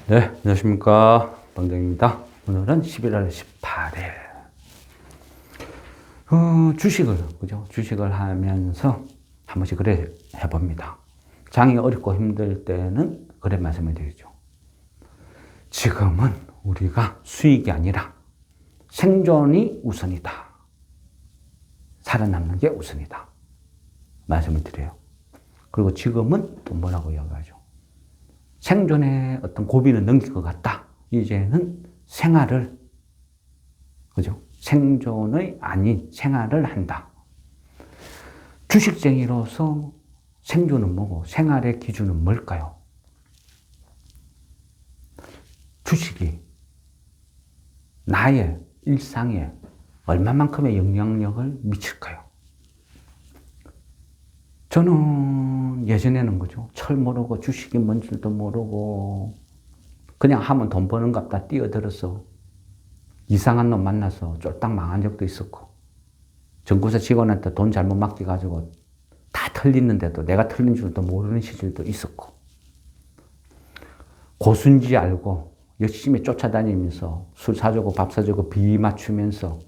네, 안녕하십니까. 방정입니다. 오늘은 11월 18일. 주식을, 그죠? 주식을 하면서 한 번씩 그래 해봅니다. 장이 어렵고 힘들 때는 그래 말씀을 드리죠. 지금은 우리가 수익이 아니라 생존이 우선이다. 살아남는 게 우선이다. 말씀을 드려요. 그리고 지금은 또 뭐라고 이야기하죠? 생존의 어떤 고비는 넘길 것 같다. 이제는 생활을, 그죠? 생존의 아닌 생활을 한다. 주식쟁이로서 생존은 뭐고 생활의 기준은 뭘까요? 주식이 나의 일상에 얼마만큼의 영향력을 미칠까요? 저는 예전에는 그죠. 철 모르고 주식이 뭔 줄도 모르고 그냥 하면 돈 버는 갑다 뛰어들어서 이상한 놈 만나서 쫄딱 망한 적도 있었고 정부사 직원한테 돈 잘못 맡겨가지고 다 틀리는데도 내가 틀린 줄도 모르는 시절도 있었고 고수인지 알고 열심히 쫓아다니면서 술 사주고 밥 사주고 비 맞추면서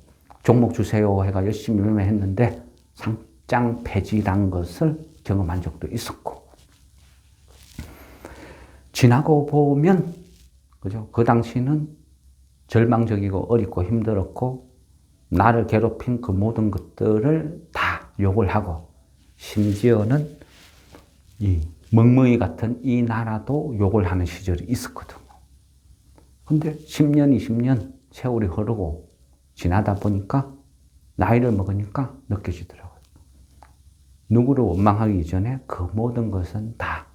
종목 주세요 해가 열심히 매매했는데 상장 폐지란 것을 경험한 적도 있었고 지나고 보면 그죠? 그 당시는 절망적이고 어렵고 힘들었고 나를 괴롭힌 그 모든 것들을 다 욕을 하고 심지어는 이 멍멍이 같은 이 나라도 욕을 하는 시절이 있었거든요. 근데 10년, 20년 세월이 흐르고 지나다 보니까 나이를 먹으니까 느껴지더라고요. 누구를 원망하기 전에 그 모든 것은 다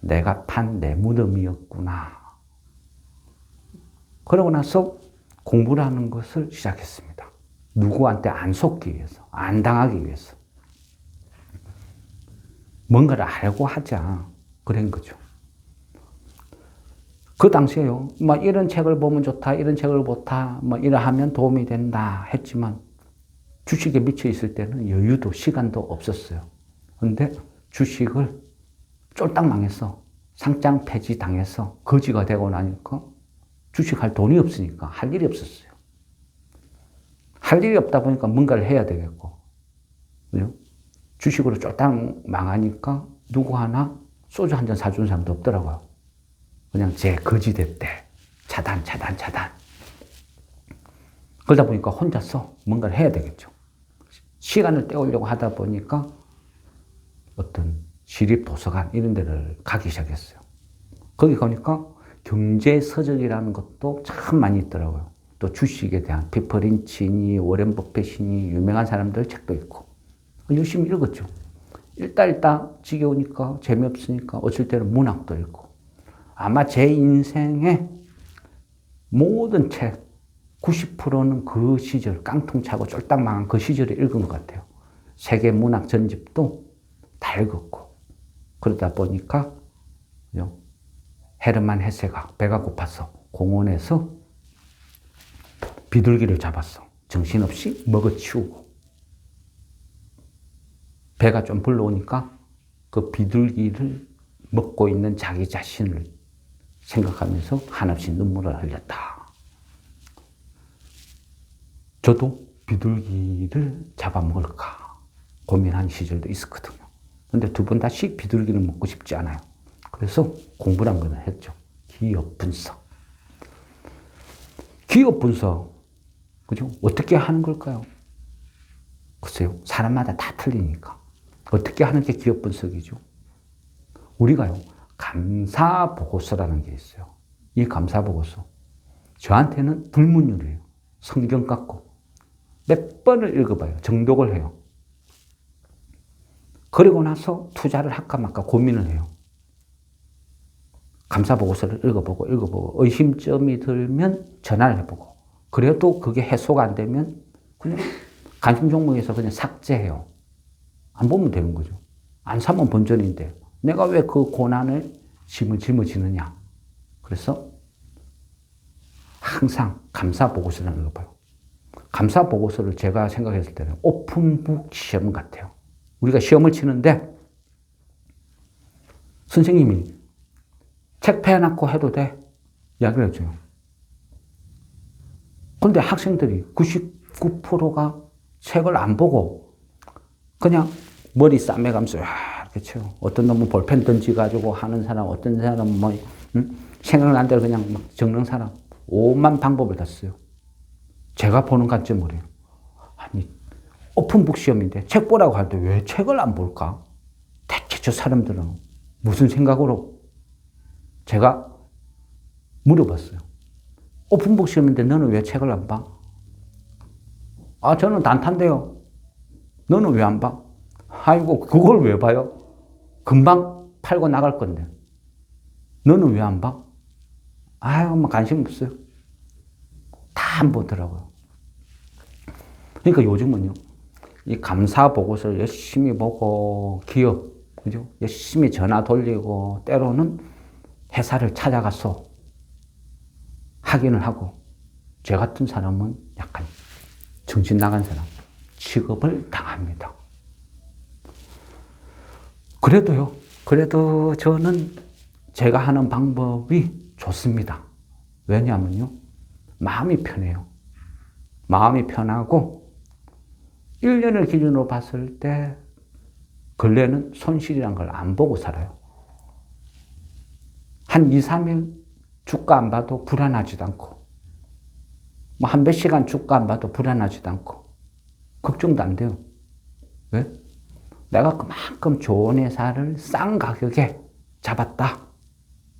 내가 판 내 무덤이었구나. 그러고 나서 공부를 하는 것을 시작했습니다. 누구한테 안 속기 위해서, 안 당하기 위해서. 뭔가를 알고 하자. 그런 거죠. 그 당시에요. 뭐 이런 책을 보면 좋다, 이런 책을 보다, 뭐 이러하면 도움이 된다 했지만 주식에 미쳐 있을 때는 여유도 시간도 없었어요. 근데 주식을 쫄딱 망해서 상장 폐지 당해서 거지가 되고 나니까 주식할 돈이 없으니까 할 일이 없었어요. 할 일이 없다 보니까 뭔가를 해야 되겠고, 그죠? 주식으로 쫄딱 망하니까 누구 하나 소주 한 잔 사주는 사람도 없더라고요. 그냥 제 거지 됐대. 차단. 그러다 보니까 혼자서 뭔가를 해야 되겠죠. 시간을 때우려고 하다 보니까 어떤 시립 도서관 이런 데를 가기 시작했어요. 거기 가니까 경제 서적이라는 것도 참 많이 있더라고요. 또 주식에 대한 피터 린치니 워렌 버핏이니 유명한 사람들 책도 있고 열심히 읽었죠. 읽다 지겨우니까 재미없으니까 어쩔 때는 문학도 읽고 아마 제 인생의 모든 책 90%는 그 시절 깡통 차고 쫄딱 망한 그 시절에 읽은 것 같아요. 세계 문학 전집도 다 읽었고 그러다 보니까 헤르만 헤세가 배가 고파서 공원에서 비둘기를 잡았어. 정신없이 먹어치우고 배가 좀 불러오니까 그 비둘기를 먹고 있는 자기 자신을 생각하면서 한없이 눈물을 흘렸다. 저도 비둘기를 잡아먹을까 고민한 시절도 있었거든요. 근데 두 번 다시 비둘기를 먹고 싶지 않아요. 그래서 공부를 한 거는 했죠. 기업 분석. 기업 분석, 그죠? 어떻게 하는 걸까요? 글쎄요. 사람마다 다 틀리니까. 어떻게 하는 게 기업 분석이죠? 우리가요. 감사보고서라는 게 있어요. 이 감사보고서. 저한테는 불문율이에요. 성경 같고. 몇 번을 읽어봐요. 정독을 해요. 그리고 나서 투자를 할까 말까 고민을 해요. 감사보고서를 읽어보고 의심점이 들면 전화를 해보고 그래도 그게 해소가 안 되면 그냥 관심 종목에서 그냥 삭제해요. 안 보면 되는 거죠. 안 사면 본전인데 내가 왜 그 고난을 짐을 짊어지느냐. 그래서 항상 감사보고서를 읽어봐요. 감사보고서를 제가 생각했을 때는 오픈북 시험 같아요. 우리가 시험을 치는데 선생님이 책 펴놓고 해도 돼. 이야기를 해줘요. 근데 학생들이 99%가 책을 안 보고 그냥 머리 싸매가면서 이렇게 쳐요. 어떤 놈은 볼펜 던지가지고 하는 사람, 어떤 사람은 뭐 생각난 대로 그냥 막 적는 사람, 오만 방법을 다 써요. 제가 보는 관점으로요. 아니, 오픈북 시험인데 책 보라고 할 때 왜 책을 안 볼까? 대체 저 사람들은 무슨 생각으로? 제가 물어봤어요. 오픈북 시험인데 너는 왜 책을 안 봐? 아, 저는 단타인데요. 너는 왜 안 봐? 아이고, 그걸 왜 봐요? 금방 팔고 나갈 건데. 너는 왜 안 봐? 아유, 뭐 관심 없어요. 다 안 보더라고요. 그러니까 요즘은요, 이 감사 보고서를 열심히 보고, 기업, 그죠? 열심히 전화 돌리고, 때로는 회사를 찾아가서 확인을 하고, 저 같은 사람은 약간 정신 나간 사람, 취급을 당합니다. 그래도 저는 제가 하는 방법이 좋습니다. 왜냐하면요, 마음이 편해요. 마음이 편하고, 1년을 기준으로 봤을 때, 근래는 손실이란 걸 안 보고 살아요. 한 2, 3일 주가 안 봐도 불안하지도 않고, 뭐 한 몇 시간 주가 안 봐도 불안하지도 않고, 걱정도 안 돼요. 왜? 내가 그만큼 좋은 회사를 싼 가격에 잡았다.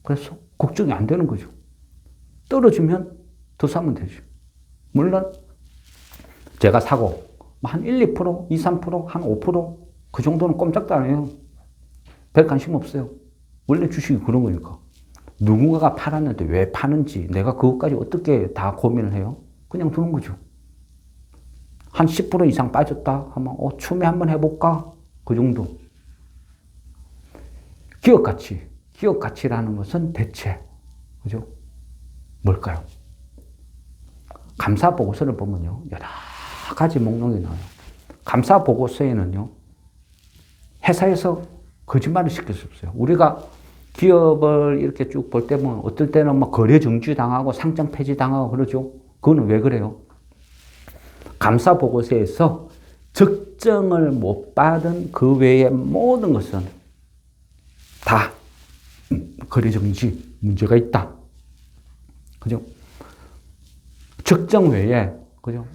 그래서 걱정이 안 되는 거죠. 떨어지면 더 사면 되죠. 물론 제가 사고 한 1, 2%, 2, 3%, 한 5%그 정도는 꼼짝도 안 해요. 별 관심 없어요. 원래 주식이 그런 거니까. 누군가가 팔았는데 왜 파는지 내가 그것까지 어떻게 다 고민을 해요? 그냥 두는 거죠. 한 10% 이상 빠졌다 하면 추매 한번 해볼까? 그 정도. 기업 가치라는 것은 대체 그죠? 뭘까요? 감사 보고서를 보면요, 여러 가지 목록이 나와요. 감사 보고서에는요, 회사에서 거짓말을 시킬 수 없어요. 우리가 기업을 이렇게 쭉 볼 때 보면 어떨 때는 뭐 거래 정지 당하고 상장 폐지 당하고 그러죠. 그거는 왜 그래요? 감사 보고서에서 적정을 못 받은 그 외의 모든 것은 다 거래 정지 문제가 있다. 그죠? 적정 외에, 그죠?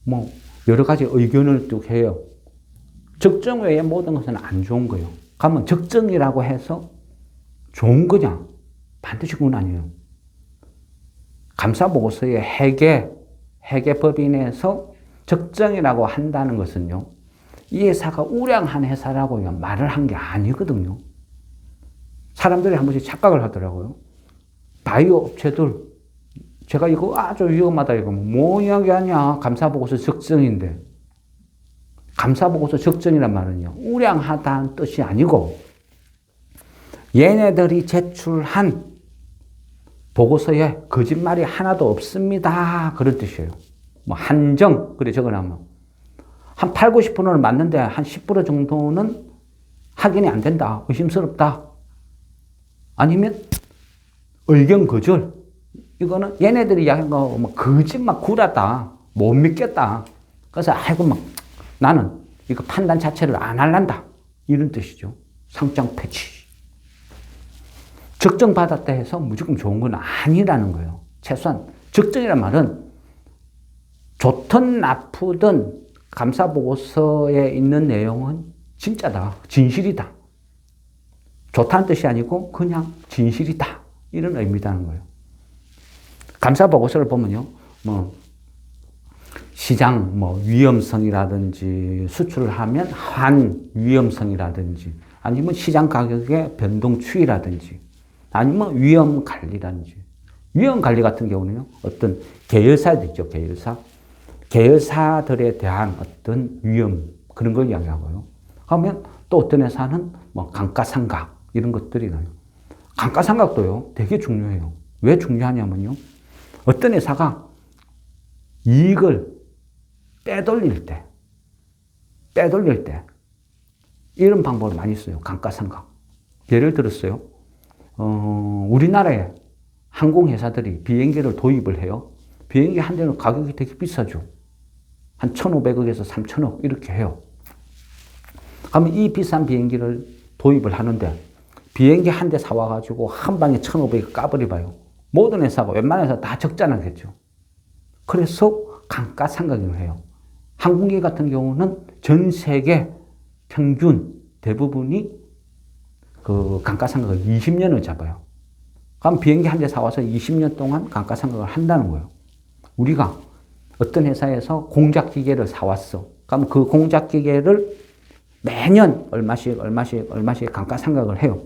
뭐, 여러 가지 의견을 쭉 해요. 적정 외의 모든 것은 안 좋은 거예요. 그러면 적정이라고 해서 좋은 거냐? 반드시 그건 아니에요. 감사보고서의 회계법인에서 적정이라고 한다는 것은요, 이 회사가 우량한 회사라고 말을 한 게 아니거든요. 사람들이 한 번씩 착각을 하더라고요. 바이오 업체들, 제가 이거 아주 위험하다, 이거 뭐 이야기하냐. 감사보고서 적정인데. 감사보고서 적정이란 말은요, 우량하다는 뜻이 아니고, 얘네들이 제출한 보고서에 거짓말이 하나도 없습니다. 그런 뜻이에요. 뭐, 한정, 그래 적어놓으면. 한 8, 90%는 맞는데, 한 10% 정도는 확인이 안 된다. 의심스럽다. 아니면, 의견 거절. 이거는 얘네들이 이야기한 거, 뭐, 거짓말 구라다. 못 믿겠다. 그래서, 아이고, 막, 나는 이거 판단 자체를 안 할란다. 이런 뜻이죠. 상장 폐지. 적정받았다 해서 무조건 좋은 건 아니라는 거예요. 최소한 적정이란 말은 좋든 나쁘든 감사보고서에 있는 내용은 진짜다. 진실이다. 좋다는 뜻이 아니고 그냥 진실이다. 이런 의미라는 거예요. 감사보고서를 보면요. 뭐 시장 위험성이라든지 수출을 하면 한 위험성이라든지 아니면 시장 가격의 변동 추이라든지 아니면 위험 관리라든지 위험 관리 같은 경우는요. 어떤 계열사들 있죠. 계열사들에 대한 어떤 위험 그런 걸 이야기하고요. 그러면 또 어떤 회사는 감가상각 이런 것들이 나요. 감가상각도요. 되게 중요해요. 왜 중요하냐면요. 어떤 회사가 이익을 빼돌릴 때 이런 방법을 많이 써요. 감가상각. 예를 들었어요. 우리나라에 항공회사들이 비행기를 도입을 해요. 비행기 한 대는 가격이 되게 비싸죠. 한 1,500억에서 3,000억 이렇게 해요. 그러면 이 비싼 비행기를 도입을 하는데 비행기 한 대 사와가지고 한 방에 1,500억 까버려봐요. 모든 회사가 웬만한 회사 다 적자나겠죠. 그래서 감가상각을 해요. 항공기 같은 경우는 전 세계 평균 대부분이 그 감가상각을 20년을 잡아요. 그럼 비행기 한 대 사와서 20년 동안 감가상각을 한다는 거예요. 우리가 어떤 회사에서 공작기계를 사왔어. 그럼 그 공작기계를 매년 얼마씩 감가상각을 해요.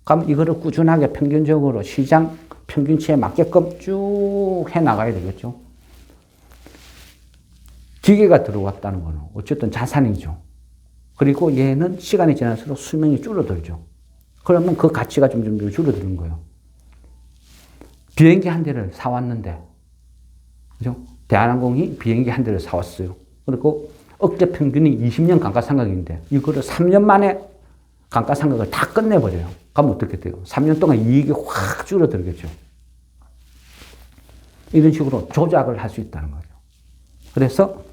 그럼 이거를 꾸준하게 평균적으로 시장 평균치에 맞게끔 쭉 해나가야 되겠죠. 기계가 들어왔다는 거는 어쨌든 자산이죠. 그리고 얘는 시간이 지날수록 수명이 줄어들죠. 그러면 그 가치가 좀 줄어드는 거예요. 비행기 한 대를 사왔는데, 그죠? 대한항공이 비행기 한 대를 사왔어요. 그리고 억대 평균이 20년 감가상각인데, 이거를 3년 만에 감가상각을 다 끝내버려요. 그럼 어떻게 돼요? 3년 동안 이익이 확 줄어들겠죠. 이런 식으로 조작을 할 수 있다는 거죠. 그래서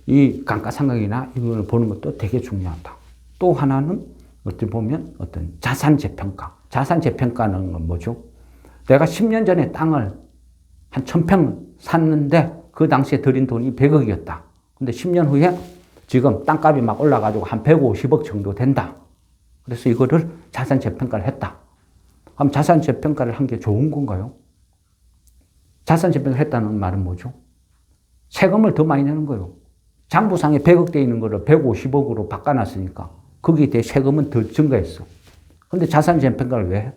이 감가상각이나 이걸 보는 것도 되게 중요하다. 또 하나는 어떻게 보면 어떤 자산 재평가. 자산 재평가는 건 뭐죠? 내가 10년 전에 땅을 한 1,000평 샀는데 그 당시에 들인 돈이 100억이었다. 근데 10년 후에 지금 땅값이 막 올라가지고 한 150억 정도 된다. 그래서 이거를 자산 재평가를 했다. 그럼 자산 재평가를 한 게 좋은 건가요? 자산 재평가를 했다는 말은 뭐죠? 세금을 더 많이 내는 거예요. 장부상에 100억 돼 있는 거를 150억으로 바꿔놨으니까 거기에 대해 세금은 더 증가했어. 근데 자산 재평가를 왜 해?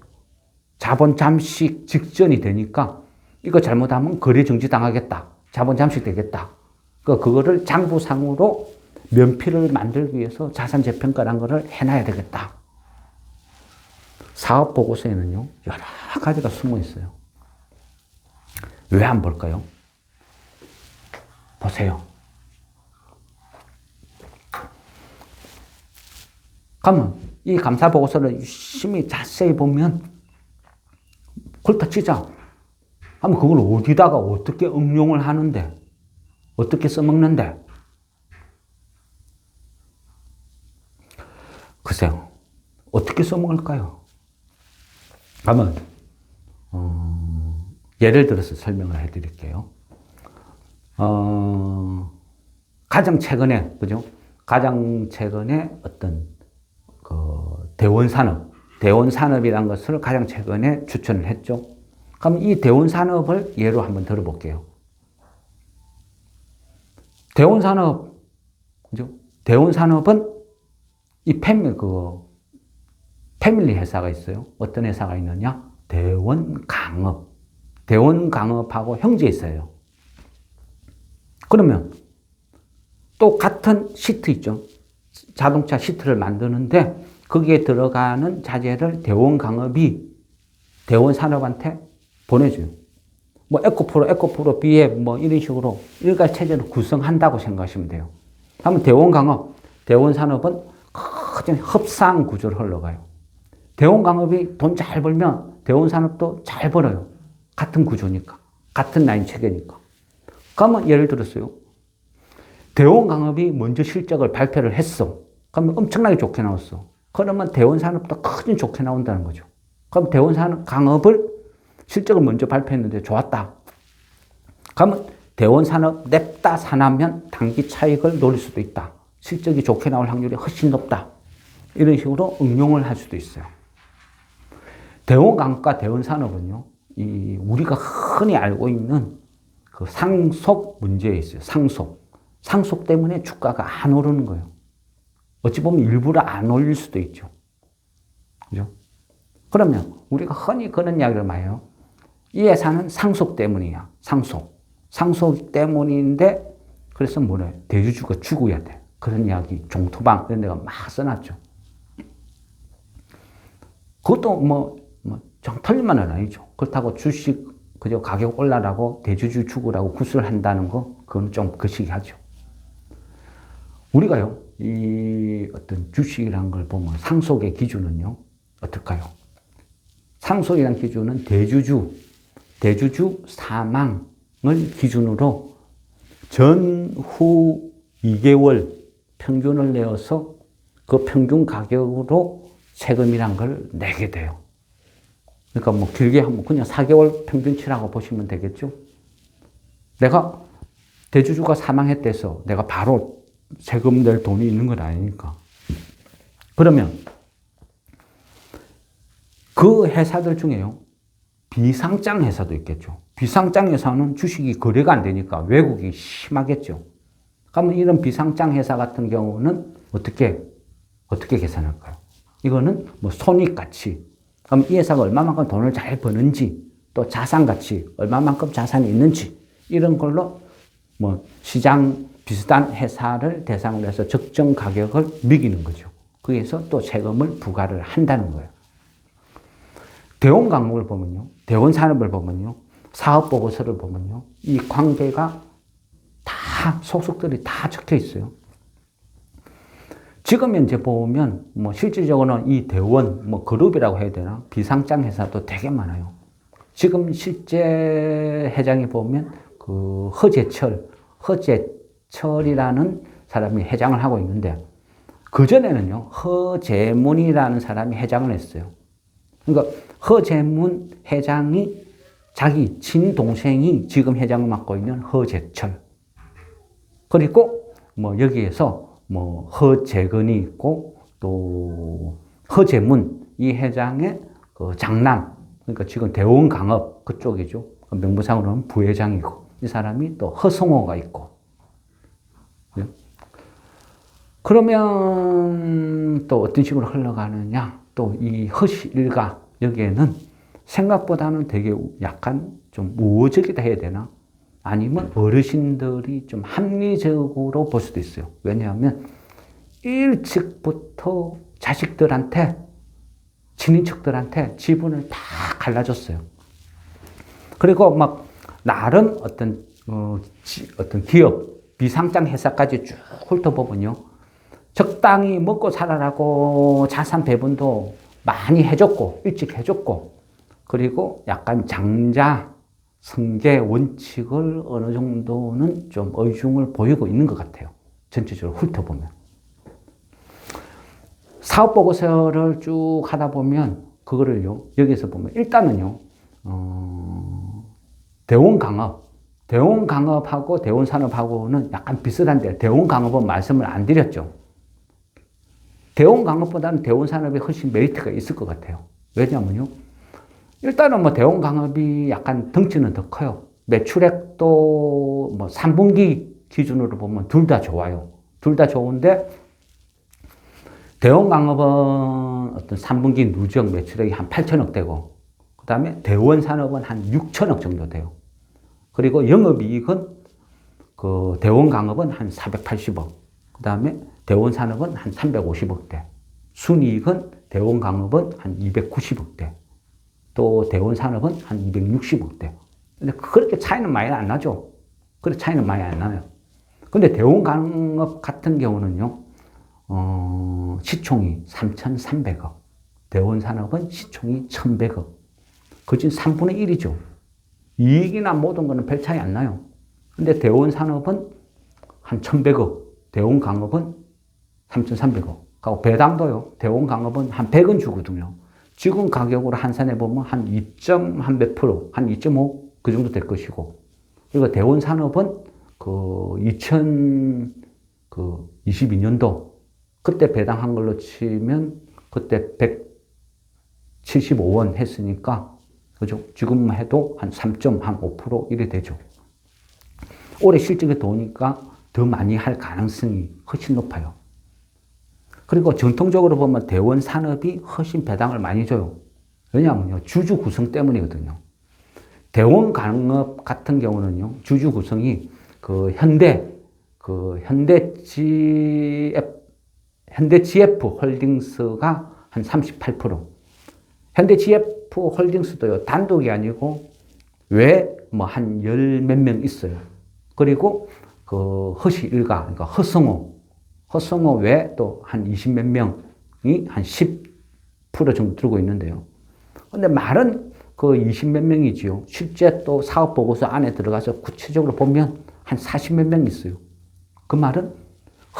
자본 잠식 직전이 되니까 이거 잘못하면 거래 정지 당하겠다. 자본 잠식 되겠다. 그거를 장부상으로 면피를 만들기 위해서 자산 재평가라는 거를 해놔야 되겠다. 사업 보고서에는요, 여러 가지가 숨어 있어요. 왜 안 볼까요? 보세요. 그러면 이 감사 보고서를 열심히 자세히 보면 훑어치자. 하면 그걸 어디다가 어떻게 응용을 하는데, 어떻게 써먹는데. 글쎄요. 어떻게 써먹을까요? 그러면 예를 들어서 설명을 해드릴게요. 가장 최근에, 그죠? 가장 최근에 어떤 대원산업이라는 것을 가장 최근에 추천을 했죠. 그럼 이 대원산업을 예로 한번 들어볼게요. 대원산업, 그죠? 대원산업은 이 패밀리 회사가 있어요. 어떤 회사가 있느냐? 대원강업. 대원강업하고 형제 있어요. 그러면 또 같은 시트 있죠. 자동차 시트를 만드는데 거기에 들어가는 자재를 대원강업이 대원산업한테 보내줘요. 뭐 에코프로, BF 뭐 이런 식으로 일괄체제로 구성한다고 생각하시면 돼요. 그러면 대원강업, 대원산업은 커진 협상 구조로 흘러가요. 대원강업이 돈 잘 벌면 대원산업도 잘 벌어요. 같은 구조니까. 같은 라인 체계니까. 그러면 예를 들었어요. 대원강업이 먼저 실적을 발표를 했어. 그러면 엄청나게 좋게 나왔어. 그러면 대원산업도 커진 좋게 나온다는 거죠. 그럼 대원강업을 실적을 먼저 발표했는데 좋았다. 그러면 대원산업 냅다 사나면 단기 차익을 노릴 수도 있다. 실적이 좋게 나올 확률이 훨씬 높다. 이런 식으로 응용을 할 수도 있어요. 대원강업과 대원산업은요, 우리가 흔히 알고 있는 그 상속 문제에 있어요. 상속 때문에 주가가 안 오르는 거예요. 어찌 보면 일부러 안 올릴 수도 있죠. 그죠? 그러면 우리가 흔히 그런 이야기를 많이 해요. 이 회사는 상속 때문이야. 상속 때문인데, 그래서 뭐래? 대주주가 죽어야 돼. 그런 이야기, 종토방, 이런 데가 막 써놨죠. 그것도 정 틀린 말은 아니죠. 그렇다고 주식, 그저 가격 올라라고 대주주 죽으라고 구슬 한다는 거, 그건 좀 거시기하죠. 우리가요, 이 어떤 주식이라는 걸 보면 상속의 기준은요, 어떨까요? 상속이라는 기준은 대주주, 대주주 사망을 기준으로 전후 2개월 평균을 내어서 그 평균 가격으로 세금이란 걸 내게 돼요. 그러니까 뭐 길게 하면 그냥 4개월 평균치라고 보시면 되겠죠. 내가 대주주가 사망했대서 내가 바로 세금 낼 돈이 있는 건 아니니까. 그러면 그 회사들 중에요, 비상장 회사도 있겠죠. 비상장 회사는 주식이 거래가 안 되니까 왜곡이 심하겠죠. 그러면 이런 비상장 회사 같은 경우는 어떻게 계산할까요? 이거는 뭐 손익가치. 그럼 이 회사가 얼마만큼 돈을 잘 버는지, 또 자산가치, 얼마만큼 자산이 있는지, 이런 걸로 뭐 시장 비슷한 회사를 대상으로 해서 적정 가격을 매기는 거죠. 거기에서 또 세금을 부과를 한다는 거예요. 대원강목을 보면요, 대원산업을 보면요, 사업보고서를 보면요, 이 관계가 다 소속들이 다 적혀 있어요. 지금 현재 보면 뭐 실질적으로는 이 대원 뭐 그룹이라고 해야 되나, 비상장 회사도 되게 많아요. 지금 실제 회장이 보면 그 허재철이라는 사람이 회장을 하고 있는데, 그전에는요, 허재문이라는 사람이 회장을 했어요. 그러니까 허재문 회장이 자기 친동생이 지금 회장을 맡고 있는 허재철. 그리고 뭐 여기에서 뭐 허재근이 있고, 또 허재문 이 회장의 그 장남, 그러니까 지금 대원강업 그쪽이죠. 명부상으로는 부회장이고, 이 사람이 또 허성호가 있고. 그러면 또 어떤 식으로 흘러가느냐? 또 이 허씨 일가, 여기에는 생각보다는 되게 약간 좀 우호적이다 해야 되나? 아니면 어르신들이 좀 합리적으로 볼 수도 있어요. 왜냐하면 일찍부터 자식들한테, 친인척들한테 지분을 다 갈라줬어요. 그리고 막 나름 어떤 기업, 비상장 회사까지 쭉 훑어보면요, 적당히 먹고 살아라고 자산 배분도 많이 해줬고, 일찍 해줬고, 그리고 약간 장자, 승계 원칙을 어느 정도는 좀 의중을 보이고 있는 것 같아요. 전체적으로 훑어보면. 사업보고서를 쭉 하다 보면, 그거를요, 여기서 보면, 일단은요, 대원강업하고 대원산업하고는 약간 비슷한데, 대원강업은 말씀을 안 드렸죠. 대원강업보다는 대원산업이 훨씬 메리트가 있을 것 같아요. 왜냐면요, 일단은 뭐 대원강업이 약간 덩치는 더 커요. 매출액도 뭐 3분기 기준으로 보면 둘 다 좋아요. 둘 다 좋은데, 대원강업은 어떤 3분기 누적 매출액이 한 8천억 되고, 그 다음에 대원산업은 한 6천억 정도 돼요. 그리고 영업이익은 그 대원강업은 한 480억, 그 다음에 대원산업은 한 350억대, 순이익은 대원강업은 한 290억대, 또 대원산업은 한 260억대. 근데 그렇게 차이는 많이 안 나죠. 그렇게 차이는 많이 안 나요. 근데 대원강업 같은 경우는요, 시총이 3,300억, 대원산업은 시총이 1,100억. 그중 3분의 1이죠. 이익이나 모든 거는 별 차이 안 나요. 근데 대원산업은 한 1,100억, 대원강업은 3,300억. 그리고 배당도요, 대원강업은 한 100원 주거든요. 지금 가격으로 한산해 보면 한 2점 한 몇 프로, 한 2.5 그 정도 될 것이고, 그리고 대원산업은 그 2022년도 그때 배당한 걸로 치면 그때 175원 했으니까, 그죠? 지금 해도 한 3.5% 이래 되죠. 올해 실적이 좋으니까 더 많이 할 가능성이 훨씬 높아요. 그리고 전통적으로 보면 대원산업이 훨씬 배당을 많이 줘요. 왜냐하면요, 주주 구성 때문이거든요. 대원강업 같은 경우는요, 주주 구성이 현대GF 홀딩스가 한 38%. 현대GF 홀딩스도요, 단독이 아니고, 뭐 한 열 몇 명 있어요. 그리고 그 허씨 일가, 그러니까 허성호 외에 또 한 20 몇 명이 한 10% 정도 들고 있는데요. 근데 말은 그 20몇 명이지요. 실제 또 사업보고서 안에 들어가서 구체적으로 보면 한 40몇 명 있어요. 그 말은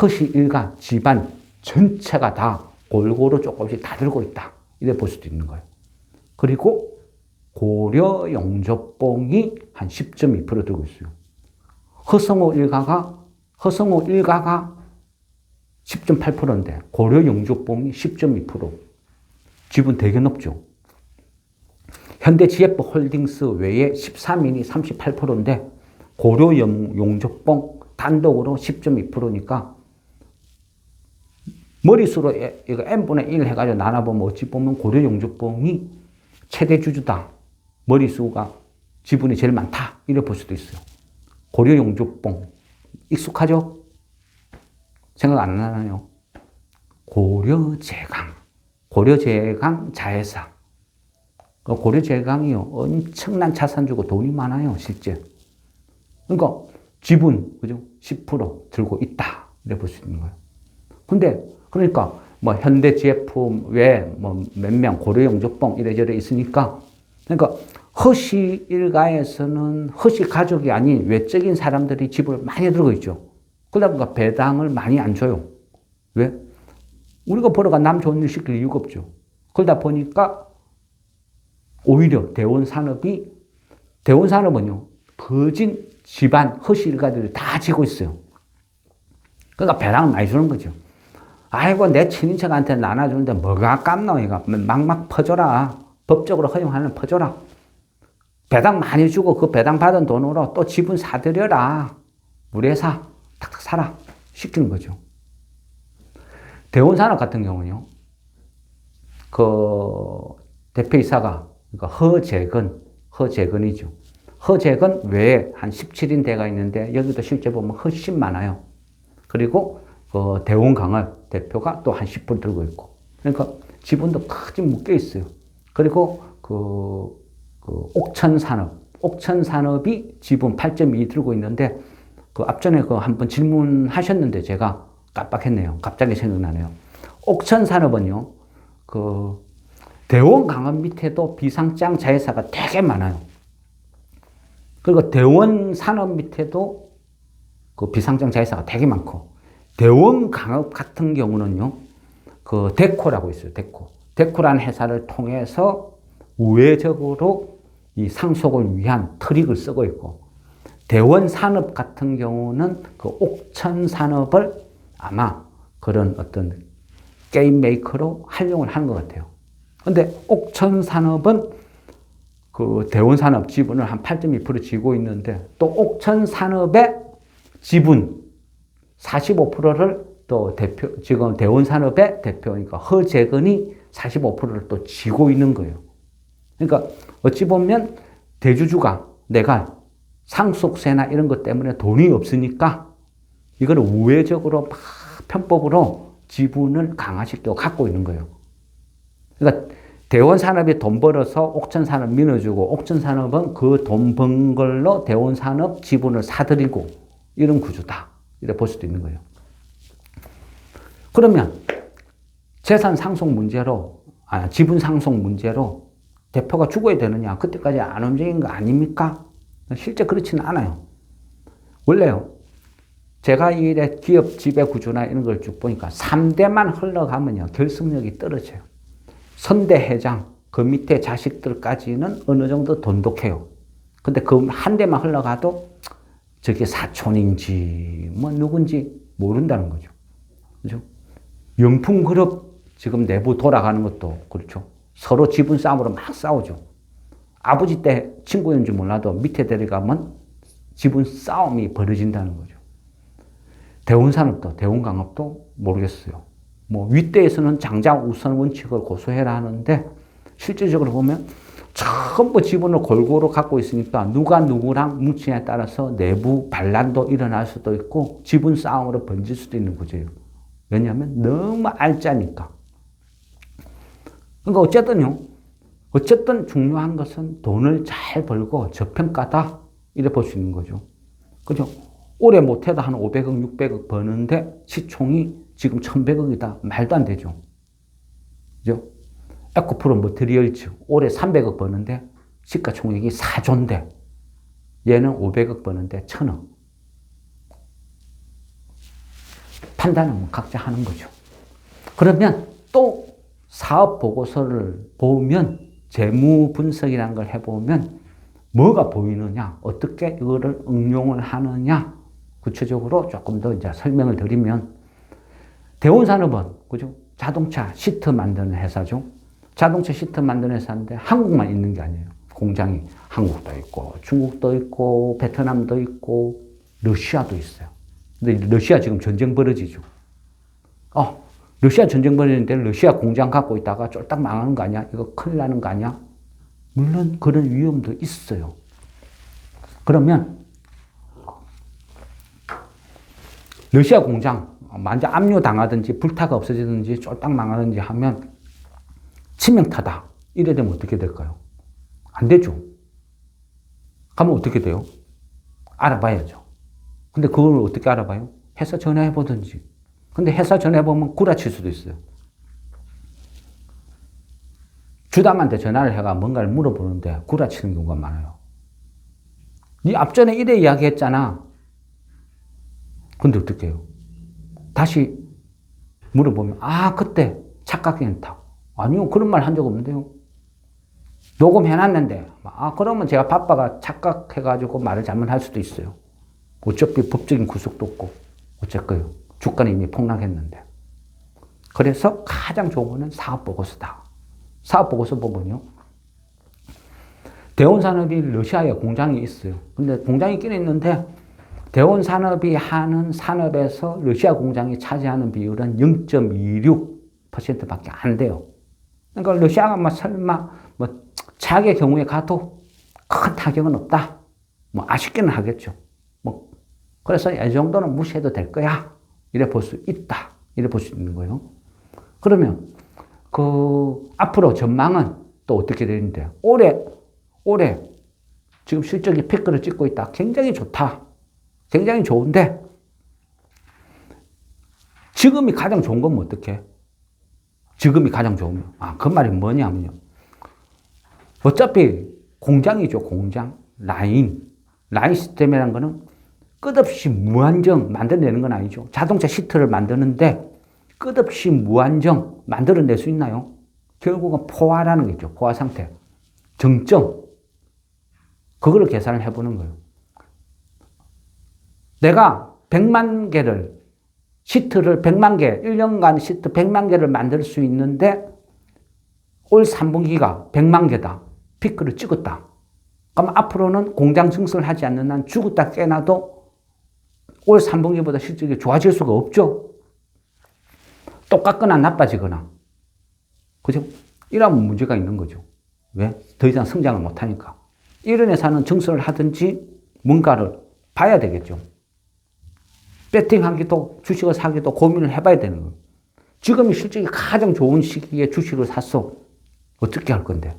허씨 일가 집안 전체가 다 골고루 조금씩 다 들고 있다. 이래 볼 수도 있는 거예요. 그리고 고려 용조뽕이 한 10.2% 들고 있어요. 허성호 일가가 10.8%인데 고려 용조뽕이 10.2%. 지분 되게 높죠. 현대지혜부 홀딩스 외에 13인이 38%인데 고려 용조뽕 단독으로 10.2%니까 머릿수로 이거 n분의 1 해가지고 나눠보면 어찌 보면 고려 용조뽕이 최대 주주다. 머릿수가 지분이 제일 많다. 이래 볼 수도 있어요. 고려 용조뽕 익숙하죠? 생각 안 나나요? 고려제강 자회사. 고려제강이요. 엄청난 자산 주고 돈이 많아요, 실제. 그러니까 지분, 그죠? 10% 들고 있다. 이래 볼 수 있는 거예요. 근데, 그러니까, 뭐, 현대제품 외에 뭐, 몇 명, 고려용조뽕 이래저래 있으니까, 그러니까, 허씨 일가에서는 허씨 가족이 아닌 외적인 사람들이 집을 많이 들고 있죠. 그러다 보니까 배당을 많이 안 줘요. 왜? 우리가 벌어가 남 좋은 일 시킬 이유가 없죠. 그러다 보니까 오히려 대원산업은요, 거진 집안 허씨 일가들이 다 지고 있어요. 그러니까 배당을 많이 주는 거죠. 아이고, 내 친인척한테 나눠주는데 뭐가 아깝노? 이거 막막 퍼줘라. 법적으로 허용하는 퍼줘라. 배당 많이 주고 그 배당 받은 돈으로 또 지분 사들여라. 우리 회사 탁탁 사라. 시키는 거죠. 대원산업 같은 경우는요, 그 대표이사가 그러니까 허재근이죠. 허재근 외에 한 17인대가 있는데 여기도 실제 보면 훨씬 많아요. 그리고 그 대원강업 대표가 또 한 10% 들고 있고. 그러니까 지분도 크게 묶여 있어요. 그리고 그 옥천산업이 지분 8.2 들고 있는데 그 앞전에 그 한번 질문하셨는데 제가 깜빡했네요. 갑자기 생각나네요. 옥천산업은요, 그 대원강업 밑에도 비상장 자회사가 되게 많아요. 그리고 대원산업 밑에도 그 비상장 자회사가 되게 많고, 대원강업 같은 경우는요, 그 데코라고 있어요. 데코라는 회사를 통해서 우회적으로 이 상속을 위한 트릭을 쓰고 있고, 대원산업 같은 경우는 그 옥천산업을 아마 그런 어떤 게임 메이커로 활용을 하는 것 같아요. 근데 옥천산업은 그 대원산업 지분을 한 8.2% 쥐고 있는데 또 옥천산업의 지분 45%를 또 지금 대원산업의 대표니까 허재근이 45%를 또 쥐고 있는 거예요. 그러니까 어찌 보면 대주주가 내가 상속세나 이런 것 때문에 돈이 없으니까 이걸 우회적으로 막 편법으로 지분을 강화시키고 갖고 있는 거예요. 그러니까 대원산업이 돈 벌어서 옥천산업 밀어주고 옥천산업은 그 돈 번 걸로 대원산업 지분을 사들이고 이런 구조다. 이렇게 볼 수도 있는 거예요. 그러면 재산 상속 문제로, 지분 상속 문제로 대표가 죽어야 되느냐? 그때까지 안 움직인 거 아닙니까? 실제 그렇지는 않아요. 원래요, 제가 이래 기업 지배 구조나 이런 걸 쭉 보니까 3대만 흘러가면요, 결속력이 떨어져요. 선대 회장, 그 밑에 자식들까지는 어느 정도 돈독해요. 근데 그 한 대만 흘러가도 저게 사촌인지, 뭐 누군지 모른다는 거죠. 그죠? 영풍그룹 지금 내부 돌아가는 것도 그렇죠. 서로 지분 싸움으로 막 싸우죠. 아버지 때 친구였는지 몰라도 밑에 데려가면 지분 싸움이 벌어진다는 거죠. 대원산업도, 대원강업도 모르겠어요. 뭐 윗대에서는 장작 우선 원칙을 고수해라 하는데 실질적으로 보면 전부 지분을 골고루 갖고 있으니까 누가 누구랑 뭉치냐에 따라서 내부 반란도 일어날 수도 있고 지분 싸움으로 번질 수도 있는 구조예요. 왜냐하면 너무 알짜니까. 그러니까 어쨌든 중요한 것은 돈을 잘 벌고 저평가다. 이래 볼 수 있는 거죠. 그죠? 올해 못해도 한 500억, 600억 버는데 시총이 지금 1100억이다. 말도 안 되죠. 그죠? 에코프로 머티리얼즈 올해 300억 버는데 시가총액이 4조인데 얘는 500억 버는데 1,000억. 판단은 뭐 각자 하는 거죠. 그러면 또 사업 보고서를 보면 재무 분석이라는 걸 해보면 뭐가 보이느냐, 어떻게 이거를 응용을 하느냐, 구체적으로 조금 더 이제 설명을 드리면 대원산업은 그죠? 자동차 시트 만드는 회사죠. 자동차 시트 만드는 회사인데 한국만 있는 게 아니에요. 공장이 한국도 있고 중국도 있고 베트남도 있고 러시아도 있어요. 근데 러시아 지금 전쟁 벌어지죠. 러시아 전쟁 벌어지는데 러시아 공장 갖고 있다가 쫄딱 망하는 거 아니야? 이거 큰일 나는 거 아니야? 물론 그런 위험도 있어요. 그러면 러시아 공장 만약 압류 당하든지 불타가 없어지든지 쫄딱 망하든지 하면 치명타다. 이래 되면 어떻게 될까요? 안 되죠. 그러면 어떻게 돼요? 알아봐야죠. 근데 그걸 어떻게 알아봐요? 회사 전화해 보든지. 근데 회사 전화해 보면 구라칠 수도 있어요. 주담한테 전화를 해가 뭔가를 물어보는데 구라치는 경우가 많아요. 네 앞전에 이래 이야기했잖아. 근데 어떻게 해요? 다시 물어보면 그때 착각했다. 아니요, 그런 말 한 적 없는데요. 녹음해놨는데 그러면 제가 바빠가 착각해가지고 말을 잘못할 수도 있어요. 어차피 법적인 구속도 없고 어쨌거요. 주가는 이미 폭락했는데. 그래서 가장 좋은 거는 사업보고서다. 사업보고서 보면요. 대원산업이 러시아에 공장이 있어요. 근데 공장이 있긴 있는데 대원산업이 하는 산업에서 러시아 공장이 차지하는 비율은 0.26%밖에 안 돼요. 그러니까 러시아가 설마 최악의 경우에 가도 큰 타격은 없다. 아쉽게는 하겠죠. 그래서 이 정도는 무시해도 될 거야. 이래 볼 수 있다. 이래 볼 수 있는 거예요. 그러면 앞으로 전망은 또 어떻게 되는데 올해 지금 실적이 피크를 찍고 있다. 굉장히 좋다. 굉장히 좋은데 지금이 가장 좋은 건 어떻게? 지금이 가장 좋으면 그 말이 뭐냐면요. 어차피 공장이죠. 공장. 라인 시스템이라는 거는 끝없이 무한정 만들어내는 건 아니죠. 자동차 시트를 만드는데 끝없이 무한정 만들어낼 수 있나요? 결국은 포화라는 게 있죠. 포화 상태. 정점. 그거를 계산을 해보는 거예요. 내가 100만 개를 시트를 100만 개, 1년간 시트 100만 개를 만들 수 있는데 올 3분기가 100만 개다. 피크를 찍었다. 그럼 앞으로는 공장 증설을 하지 않는 한 죽었다 깨나도 올 3분기보다 실적이 좋아질 수가 없죠. 똑같거나 나빠지거나. 그죠? 이러면 문제가 있는 거죠. 왜? 더 이상 성장을 못하니까. 이런 회사는 증설을 하든지 뭔가를 봐야 되겠죠. 배팅하기도 주식을 사기도 고민을 해봐야 되는 거예요. 지금이 실적이 가장 좋은 시기에 주식을 샀어. 어떻게 할 건데?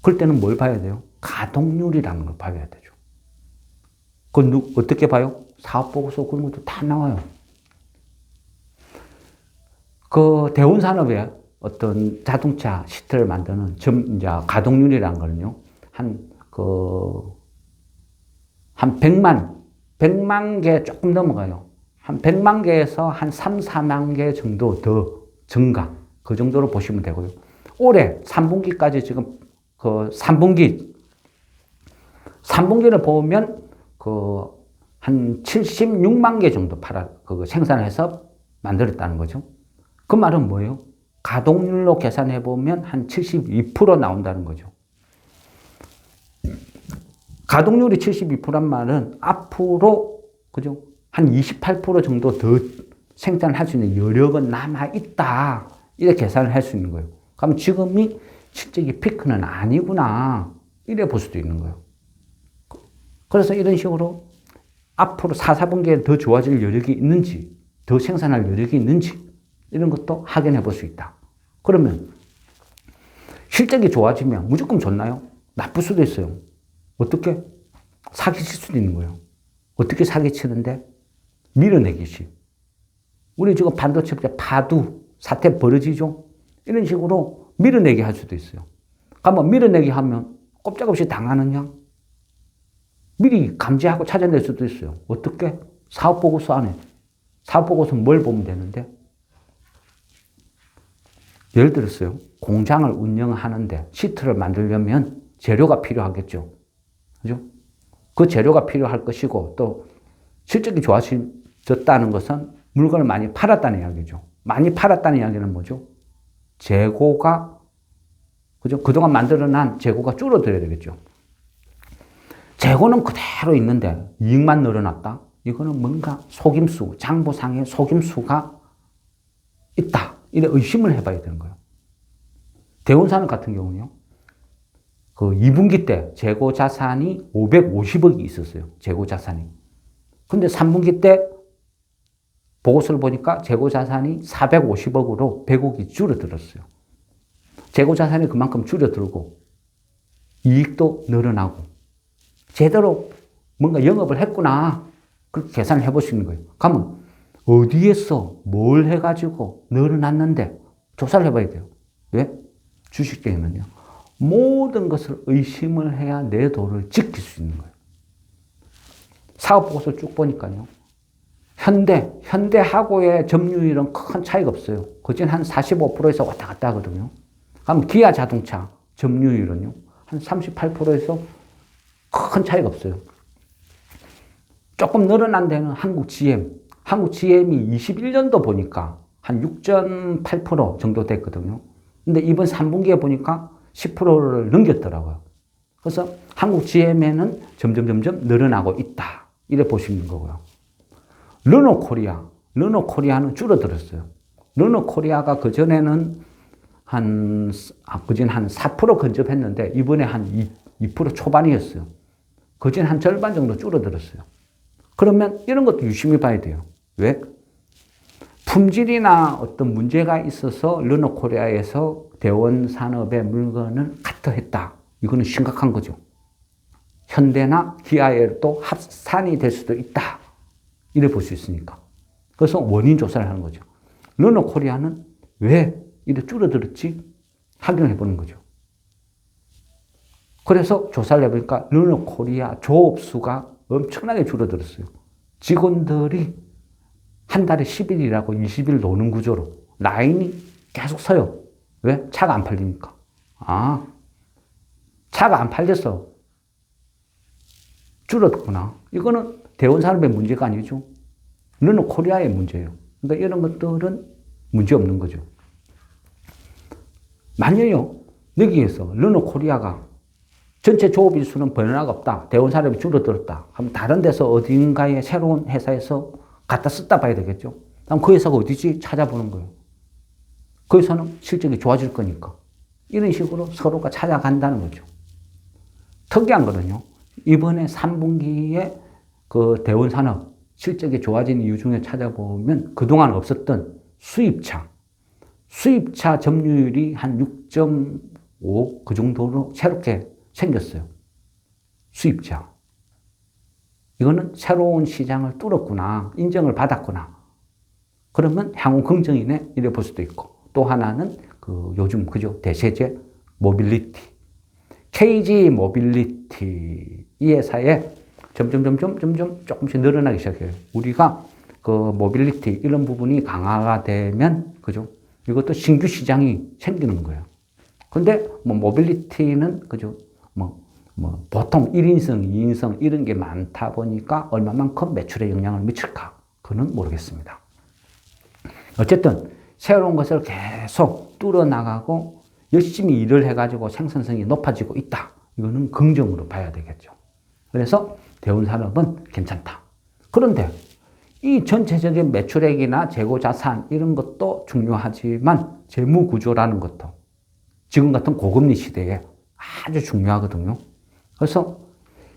그럴 때는 뭘 봐야 돼요? 가동률이라는 걸 봐야 되죠. 그건 어떻게 봐요? 사업보고서 그런 것도 다 나와요. 대운산업의 어떤 자동차 시트를 만드는 이제 가동률이라는 거는요, 한 100만 개 조금 넘어가요. 한 100만 개에서 한 3, 4만 개 정도 더 증가. 그 정도로 보시면 되고요. 올해 3분기까지 지금 3분기를 보면 한 76만 개 정도 생산을 해서 만들었다는 거죠. 그 말은 뭐예요? 가동률로 계산해 보면 한 72% 나온다는 거죠. 가동률이 72%란 말은 앞으로 그죠? 한 28% 정도 더 생산할 수 있는 여력은 남아 있다. 이렇게 계산을 할 수 있는 거예요. 그럼 지금이 실적이 피크는 아니구나. 이래 볼 수도 있는 거예요. 그래서 이런 식으로 앞으로 4분기에 더 좋아질 여력이 있는지, 더 생산할 여력이 있는지 이런 것도 확인해 볼 수 있다. 그러면 실적이 좋아지면 무조건 좋나요? 나쁠 수도 있어요. 어떻게? 사기칠 수도 있는 거예요. 어떻게 사기치는데? 밀어내기식. 우리 지금 반도체 파두 사태 벌어지죠? 이런 식으로 밀어내기 할 수도 있어요. 그러면 밀어내기 하면 꼼짝없이 당하느냐? 미리 감지하고 찾아낼 수도 있어요. 어떻게? 사업보고서 안에. 사업보고서 뭘 보면 되는데? 예를 들었어요. 공장을 운영하는데 시트를 만들려면 재료가 필요하겠죠. 그죠? 그 재료가 필요할 것이고 또 실적이 좋아졌다는 것은 물건을 많이 팔았다는 이야기죠. 많이 팔았다는 이야기는 뭐죠? 재고가, 그죠? 그동안 만들어난 재고가 줄어들어야 되겠죠. 재고는 그대로 있는데 이익만 늘어났다? 이거는 뭔가 속임수, 장부상의 속임수가 있다. 이래 의심을 해봐야 되는 거예요. 대운산업 같은 경우는요. 그 2분기 때 재고 자산이 550억이 있었어요. 재고 자산이. 근데 3분기 때 보고서를 보니까 재고 자산이 450억으로 100억이 줄어들었어요. 재고 자산이 그만큼 줄어들고 이익도 늘어나고 제대로 뭔가 영업을 했구나. 그렇게 계산을 해볼 수 있는 거예요. 그러면 어디에서 뭘 해가지고 늘어났는데 조사를 해봐야 돼요. 왜? 주식계에는요. 모든 것을 의심을 해야 내 돈을 지킬 수 있는 거예요. 사업보고서를 쭉 보니까요. 현대하고의 점유율은 큰 차이가 없어요. 그전 한 45%에서 왔다 갔다 하거든요. 그럼 기아 자동차 점유율은요. 한 38%에서 큰 차이가 없어요. 조금 늘어난 데는 한국 GM. 한국 GM이 21년도 보니까 한 6.8% 정도 됐거든요. 근데 이번 3분기에 보니까 10%를 넘겼더라고요. 그래서 한국 GM에는 점점 늘어나고 있다. 이래 보시는 거고요. 르노코리아는 줄어들었어요. 르노코리아가 그전에는 그전 한 4% 근접했는데 이번에 한 2% 초반이었어요. 그전 한 절반 정도 줄어들었어요. 그러면 이런 것도 유심히 봐야 돼요. 왜? 품질이나 어떤 문제가 있어서 르노코리아에서 대원산업의 물건을 카트했다. 이거는 심각한 거죠. 현대나 기아에도 합산이 될 수도 있다. 이래 볼 수 있으니까. 그래서 원인 조사를 하는 거죠. 르노코리아는 왜 이래 줄어들었지? 확인을 해보는 거죠. 그래서 조사를 해보니까 르노코리아 조업 수가 엄청나게 줄어들었어요. 직원들이 한 달에 10일이라고 20일 노는 구조로 라인이 계속 서요. 왜? 차가 안 팔리니까. 차가 안 팔려서 줄었구나. 이거는 대원산업의 문제가 아니죠. 르노코리아의 문제예요. 그러니까 이런 것들은 문제 없는 거죠. 만약요, 여기에서 르노코리아가 전체 조업 일수는 변화가 없다. 대원산업이 줄어들었다. 하면 다른 데서 어딘가에 새로운 회사에서 갖다 썼다 봐야 되겠죠. 그럼 그 회사가 어디지? 찾아보는 거예요. 그 회사는 실적이 좋아질 거니까. 이런 식으로 서로가 찾아간다는 거죠. 특이한 거는요. 이번에 3분기에 그 대원산업 실적이 좋아진 이유 중에 찾아보면 그동안 없었던 수입차 점유율이 한 6.5 그 정도로 새롭게 생겼어요. 수입차. 이거는 새로운 시장을 뚫었구나. 인정을 받았구나. 그러면 향후 긍정이네. 이래 볼 수도 있고. 또 하나는 그 요즘 그죠? 대세제 모빌리티. KG 모빌리티. 이 회사에 점점 조금씩 늘어나기 시작해요. 우리가 그 모빌리티 이런 부분이 강화가 되면 그죠? 이것도 신규 시장이 생기는 거예요. 근데 뭐 모빌리티는 그죠? 보통 1인승, 2인승 이런 게 많다 보니까 얼마만큼 매출에 영향을 미칠까? 그건 모르겠습니다. 어쨌든 새로운 것을 계속 뚫어나가고 열심히 일을 해가지고 생산성이 높아지고 있다. 이거는 긍정으로 봐야 되겠죠. 그래서 대운산업은 괜찮다. 그런데 이 전체적인 매출액이나 재고자산 이런 것도 중요하지만 재무구조라는 것도 지금 같은 고금리 시대에 아주 중요하거든요. 그래서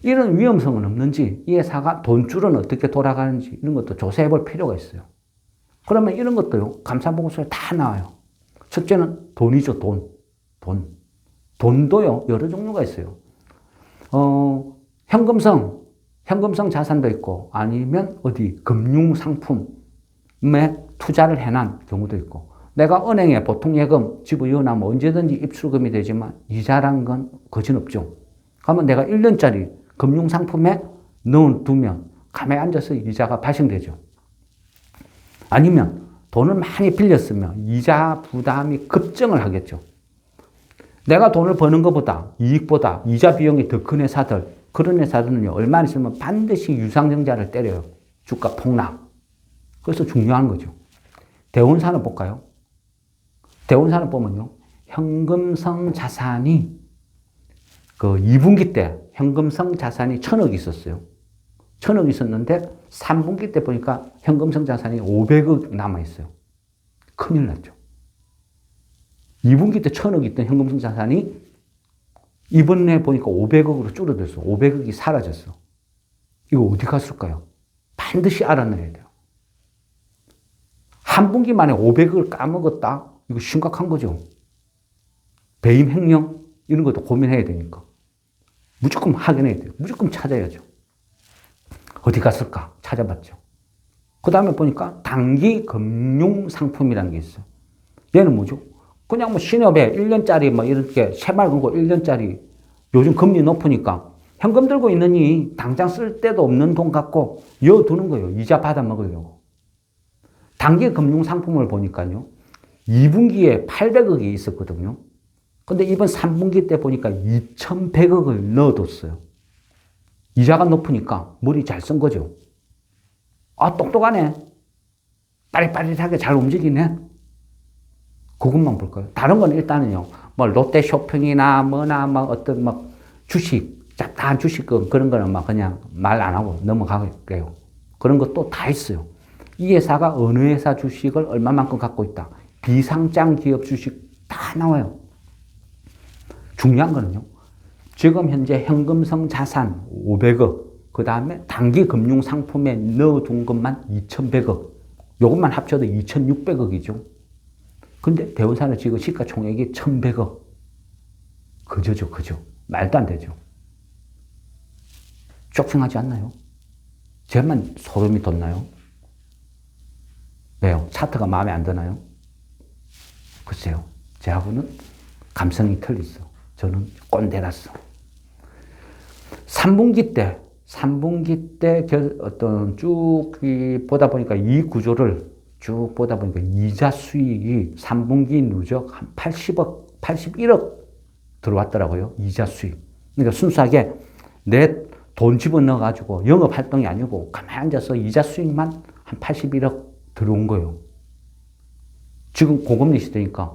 이런 위험성은 없는지, 이 회사가 돈줄은 어떻게 돌아가는지 이런 것도 조사해 볼 필요가 있어요. 그러면 이런 것도요, 감사보고서에 다 나와요. 첫째는 돈이죠, 돈도요, 여러 종류가 있어요. 현금성 자산도 있고, 아니면 금융상품에 투자를 해놓은 경우도 있고, 내가 은행에 보통 예금 집어넣어놓으면 언제든지 입출금이 되지만 이자란 건 거진 없죠. 그러면 내가 1년짜리 금융상품에 넣어두면 가만히 앉아서 이자가 발생되죠. 아니면 돈을 많이 빌렸으면 이자 부담이 급증을 하겠죠. 내가 돈을 버는 것보다 이익보다 이자 비용이 더 큰 회사들, 그런 회사들은요, 얼마 있으면 반드시 유상증자를 때려요. 주가 폭락. 그래서 중요한 거죠. 대운산업 볼까요? 대운산업 보면요, 현금성 자산이 그 2분기 때 현금성 자산이 1,000억 있었어요. 1,000억 있었는데 3분기 때 보니까 현금성 자산이 500억 남아있어요. 큰일 났죠. 2분기 때 1,000억 있던 현금성 자산이 이번에 보니까 500억으로 줄어들었어. 500억이 사라졌어. 이거 어디 갔을까요? 반드시 알아내야 돼요. 한 분기 만에 500억을 까먹었다? 이거 심각한 거죠. 배임 횡령? 이런 것도 고민해야 되니까. 무조건 확인해야 돼요. 무조건 찾아야죠. 어디 갔을까? 찾아봤죠. 그 다음에 보니까 단기 금융 상품이라는 게 있어요. 얘는 뭐죠? 그냥 뭐 신협에 1년짜리 뭐 이렇게 새마을 금고 1년짜리 요즘 금리 높으니까 현금 들고 있느니 당장 쓸 데도 없는 돈 갖고 여두는 거예요. 이자 받아 먹으려고. 단기 금융 상품을 보니까요. 2분기에 800억이 있었거든요. 근데 이번 3분기 때 보니까 2,100억을 넣어뒀어요. 이자가 높으니까 머리 잘 쓴 거죠. 아, 똑똑하네. 빠릿빠릿하게 잘 움직이네. 그것만 볼까요? 다른 건 일단은요, 뭐, 롯데 쇼핑이나 뭐나 막 어떤 막 주식, 잡다한 주식금 그런 거는 막 그냥 말 안 하고 넘어가게요. 그런 것도 다 있어요. 이 회사가 어느 회사 주식을 얼마만큼 갖고 있다. 비상장 기업 주식 다 나와요. 중요한 거는요, 지금 현재 현금성 자산 500억, 그 다음에 단기 금융 상품에 넣어둔 것만 2,100억, 요것만 합쳐도 2,600억이죠. 근데 대운산은 지금 시가총액이 1,100억. 그저죠, 그저. 말도 안 되죠. 쇼킹하지 않나요? 쟤만 소름이 돋나요? 왜요? 차트가 마음에 안 드나요? 글쎄요. 제하고는 감성이 틀리죠. 저는 꼰대라서. 3분기 때 어떤 쭉 보다 보니까 이 구조를 쭉 보다 보니까 이자 수익이 3분기 누적 한 80억, 81억 들어왔더라고요. 이자 수익. 그러니까 순수하게 내 돈 집어넣어가지고 영업 활동이 아니고 가만히 앉아서 이자 수익만 한 81억 들어온 거예요. 지금 고금리 시대니까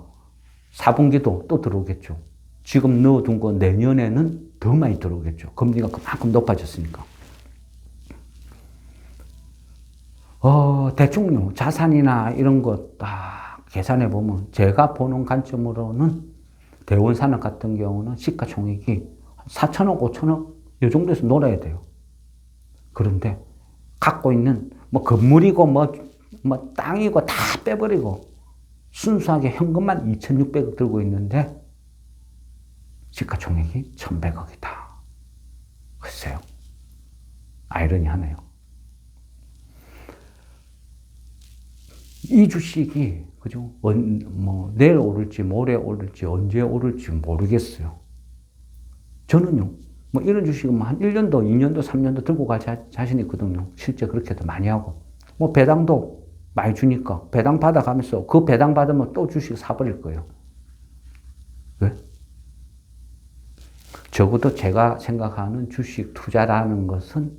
4분기도 또 들어오겠죠. 지금 넣어둔 거 내년에는 더 많이 들어오겠죠. 금리가 그만큼 높아졌으니까. 대충요, 자산이나 이런 거 딱 계산해 보면 제가 보는 관점으로는 대원산업 같은 경우는 시가총액이 4천억, 5천억 이 정도에서 놀아야 돼요. 그런데 갖고 있는 뭐 건물이고 뭐 땅이고 다 빼버리고 순수하게 현금만 2,600억 들고 있는데 시가총액이 1,100억이다. 글쎄요. 아이러니하네요. 이 주식이, 그죠? 뭐, 내일 오를지, 모레 오를지, 언제 오를지 모르겠어요. 저는요, 뭐, 이런 주식은 한 1년도, 2년도, 3년도 들고 갈 자신이 있거든요. 실제 그렇게도 많이 하고. 뭐, 배당도 많이 주니까, 배당 받아가면서 그 배당 받으면 또 주식 사버릴 거예요. 왜? 적어도 제가 생각하는 주식 투자라는 것은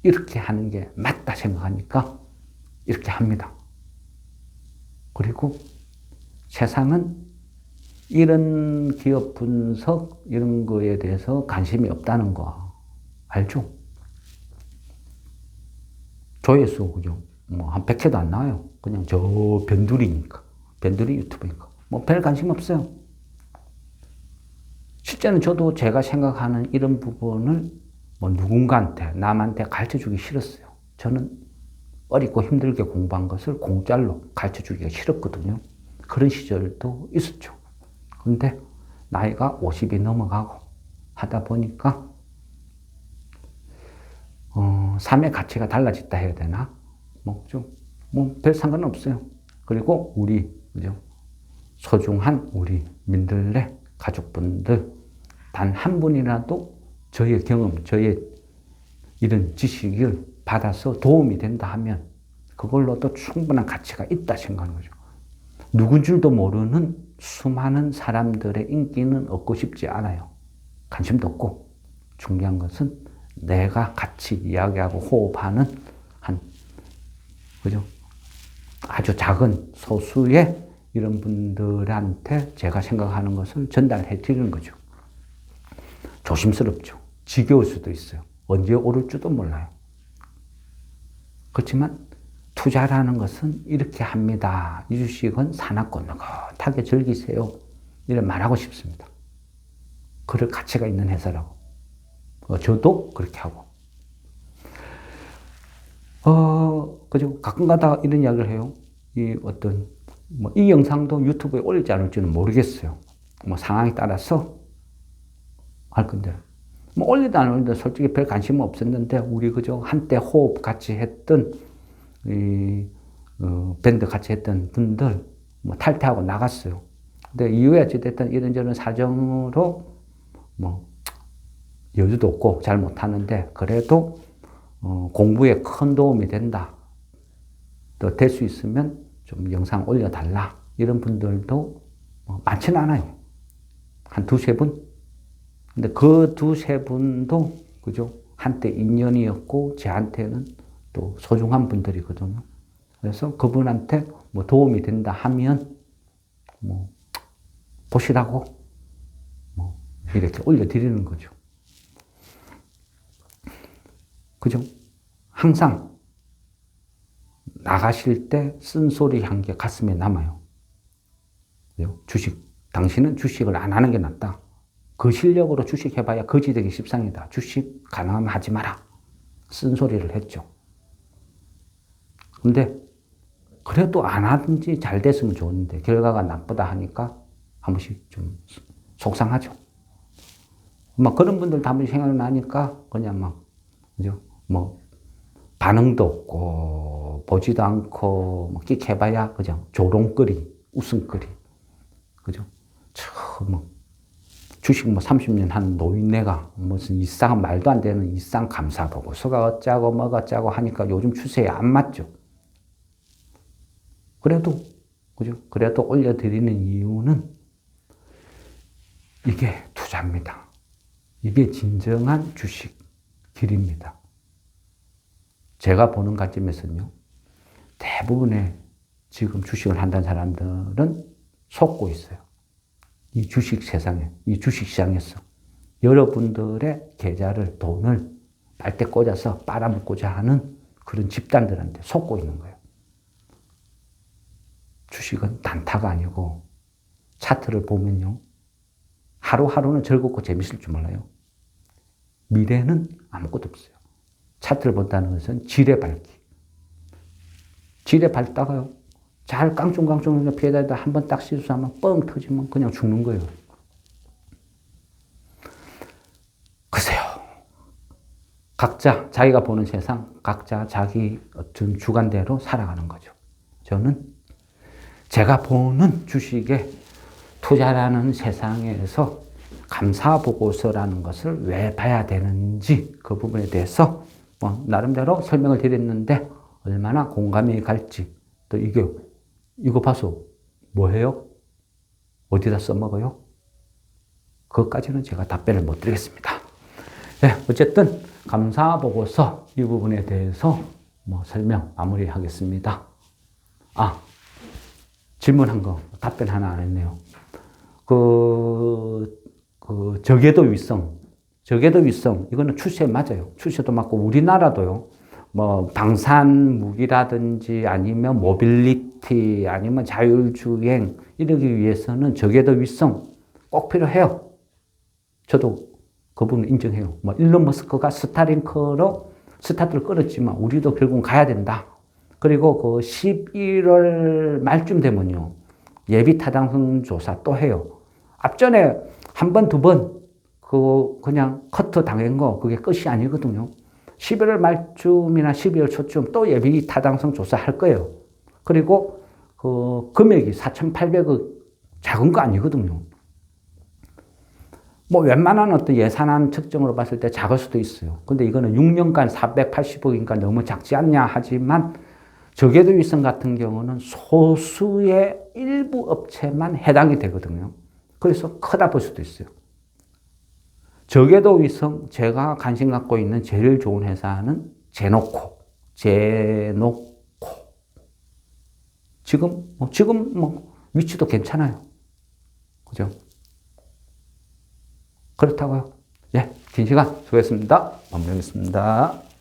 이렇게 하는 게 맞다 생각하니까 이렇게 합니다. 그리고 세상은 이런 기업 분석, 이런 거에 대해서 관심이 없다는 거 알죠? 조회수, 그죠? 뭐, 한 100회도 안 나와요. 그냥 저 변두리니까. 변두리 유튜브니까. 뭐, 별 관심 없어요. 실제는 저도 제가 생각하는 이런 부분을 뭐 누군가한테, 남한테 가르쳐 주기 싫었어요. 저는 어렵고 힘들게 공부한 것을 공짜로 가르쳐 주기가 싫었거든요. 그런 시절도 있었죠. 근데 나이가 50이 넘어가고 하다 보니까, 삶의 가치가 달라졌다 해야 되나? 별 상관은 없어요. 그리고 우리, 그죠? 소중한 우리 민들레 가족분들, 단 한 분이라도 저의 경험, 저의 이런 지식을 받아서 도움이 된다 하면 그걸로도 충분한 가치가 있다 생각하는 거죠. 누군 줄도 모르는 수많은 사람들의 인기는 얻고 싶지 않아요. 관심도 없고 중요한 것은 내가 같이 이야기하고 호흡하는 그죠? 아주 작은 소수의 이런 분들한테 제가 생각하는 것을 전달해 드리는 거죠. 조심스럽죠. 지겨울 수도 있어요. 언제 오를지도 몰라요. 그렇지만 투자라는 것은 이렇게 합니다. 이 주식은 사납고 느긋하게 즐기세요. 이런 말하고 싶습니다. 그럴 가치가 있는 회사라고. 저도 그렇게 하고. 그죠? 가끔가다 이런 이야기를 해요. 이 영상도 유튜브에 올릴지 안 올지는 모르겠어요. 상황에 따라서 할 건데. 올리든 안 올리든 솔직히 별 관심은 없었는데, 우리 그죠? 한때 호흡 같이 했던, 밴드 같이 했던 분들, 탈퇴하고 나갔어요. 근데 이후에 어찌됐든 이런저런 사정으로, 여유도 없고 잘 못하는데, 그래도, 공부에 큰 도움이 된다. 또 될 수 있으면 좀 영상 올려달라. 이런 분들도 많지는 않아요. 한 두세 분? 근데 그 두세 분도, 그죠? 한때 인연이었고, 제한테는 또 소중한 분들이거든요. 그래서 그분한테 도움이 된다 하면, 보시라고, 이렇게 올려드리는 거죠. 그죠? 항상 나가실 때 쓴소리 한 게 가슴에 남아요. 주식, 당신은 주식을 안 하는 게 낫다. 그 실력으로 주식 해봐야 거지 되기 십상이다. 주식 가능하면 하지 마라. 쓴소리를 했죠. 근데 그래도 안 하든지 잘 됐으면 좋은데 결과가 나쁘다 하니까 한 번씩 좀 속상하죠. 그런 분들도 한 번씩 생각나니까 그냥 그죠? 반응도 없고 보지도 않고 끽 해봐야 그냥 조롱거리, 웃음거리. 그죠? 주식 30년 한 노인네가 무슨 이상한 말도 안 되는 이상 감사 보고서가 어쩌고 뭐가 어쩌고 하니까 요즘 추세에 안 맞죠. 그래도, 그죠? 그래도 올려드리는 이유는 이게 투자입니다. 이게 진정한 주식 길입니다. 제가 보는 관점에서는요, 대부분의 지금 주식을 한다는 사람들은 속고 있어요. 이 주식 세상에, 이 주식 시장에서 여러분들의 계좌를, 돈을 빨대 꽂아서 빨아먹고자 하는 그런 집단들한테 속고 있는 거예요. 주식은 단타가 아니고 차트를 보면요, 하루하루는 즐겁고 재밌을 줄 몰라요. 미래는 아무것도 없어요. 차트를 본다는 것은 지뢰밟기. 지뢰 밟다가요, 잘 깡충깡충 피해다니다 한번 딱 실수하면 뻥 터지면 그냥 죽는 거예요. 글쎄요. 각자 자기가 보는 세상, 각자 자기 어떤 주관대로 살아가는 거죠. 저는 제가 보는 주식에 투자라는 세상에서 감사보고서라는 것을 왜 봐야 되는지 그 부분에 대해서 나름대로 설명을 드렸는데 얼마나 공감이 갈지, 또 이거 봐서 뭐해요? 어디다 써먹어요? 그것까지는 제가 답변을 못 드리겠습니다. 네, 어쨌든 감사보고서 이 부분에 대해서 설명 마무리하겠습니다. 질문한 거 답변 하나 안 했네요. 저궤도 위성, 이거는 추세 맞아요. 추세도 맞고, 우리나라도요, 방산 무기라든지 아니면 모빌리티 아니면 자율주행 이러기 위해서는 저궤도 위성 꼭 필요해요. 저도 그 부분 인정해요. 일론 머스크가 스타링크로 스타트를 끌었지만 우리도 결국은 가야 된다. 그리고 그 11월 말쯤 되면요, 예비 타당성 조사 또 해요. 앞전에 한 번, 두 번, 그냥 커트 당한 거, 그게 끝이 아니거든요. 11월 말쯤이나 12월 초쯤 또 예비 타당성 조사할 거예요. 그리고 금액이 4,800억 작은 거 아니거든요. 뭐 웬만한 어떤 예산안 측정으로 봤을 때 작을 수도 있어요. 근데 이거는 6년간 480억이니까 너무 작지 않냐 하지만 저궤도 위성 같은 경우는 소수의 일부 업체만 해당이 되거든요. 그래서 크다 볼 수도 있어요. 저궤도 위성 제가 관심 갖고 있는 제일 좋은 회사는 제노코. 지금 위치도 괜찮아요. 그죠? 그렇다고요. 예, 긴 시간 수고했습니다. 마무리하겠습니다.